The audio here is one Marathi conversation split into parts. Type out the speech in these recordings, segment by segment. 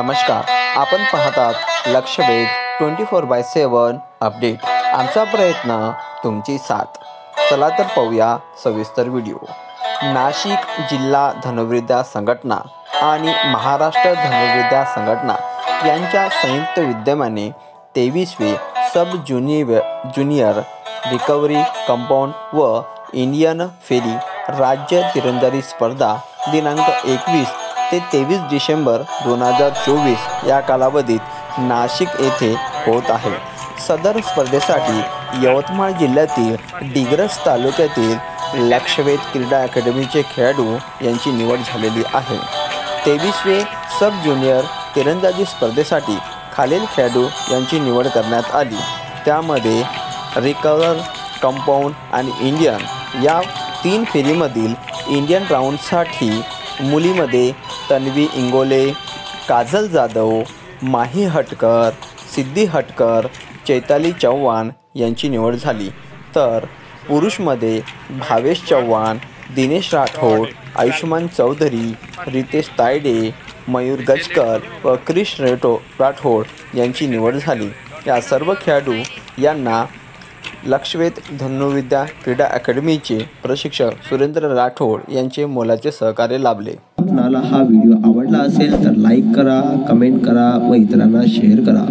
नमस्कार, आपण पाहतात लक्षवेध 24/7 अपडेट। आमचा प्रयत्न तुमची साथ। चला तर पाहूया सविस्तर व्हिडिओ। नाशिक जिल्हा धनुर्विद्या संघटना आणि महाराष्ट्र धनुर्विद्या संघटना यांच्या संयुक्त विद्यमाने 23वे सब ज्युनियर रिकव्हरी कंपाऊंड व इंडियन फेरी राज्य तिरंदाजी स्पर्धा दिनांक 21 ते 23 डिसेंबर 2024 या कालावधीत नाशिक येथे होत आहे। सदर स्पर्धेसाठी यवतमाळ जिल्ह्यातील दिग्रस तालुक्यातील लक्षवेध क्रीडा अकॅडमीचे खेळाडू यांची निवड झालेली आहे। 23वे सब ज्युनियर तिरंदाजी स्पर्धेसाठी खालील खेळाडू यांची निवड करण्यात आली। त्यामध्ये रिकव्हर कंपाऊंड आणि इंडियन या 3 फेरीमधील इंडियन राऊंडसाठी मुलीमध्ये तन्वी इंगोले, काजल जाधव, माही हटकर, सिद्धी हटकर, चैताली चव्हाण यांची निवड झाली। तर पुरुषमध्ये भावेश चव्हाण, दिनेश राठोड, आयुष्मान चौधरी, रितेश तायडे, मयूर गजकर व क्रिश राठोड यांची निवड झाली। या सर्व खेळाडू यांना लक्षवेध धनुर्विद्या क्रीडा अकॅडमीचे प्रशिक्षक सुरेंद्र राठोड यांचे मोलाचे सहकार्य लाभले। आपणाला हा व्हिडिओ आवडला असेल तर लाईक करा, कमेंट करा व इतरांना शेअर करा।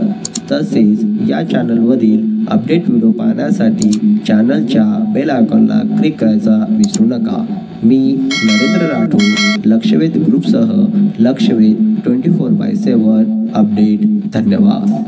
तसेच या चॅनलवरील अपडेट व्हिडिओ पाहण्यासाठी चॅनलच्या बेल आयकॉनला क्लिक करायचा विसरू नका। मी नरेंद्र राठोड, लक्षवेध ग्रुपसह लक्षवेध 24/7 अपडेट। धन्यवाद।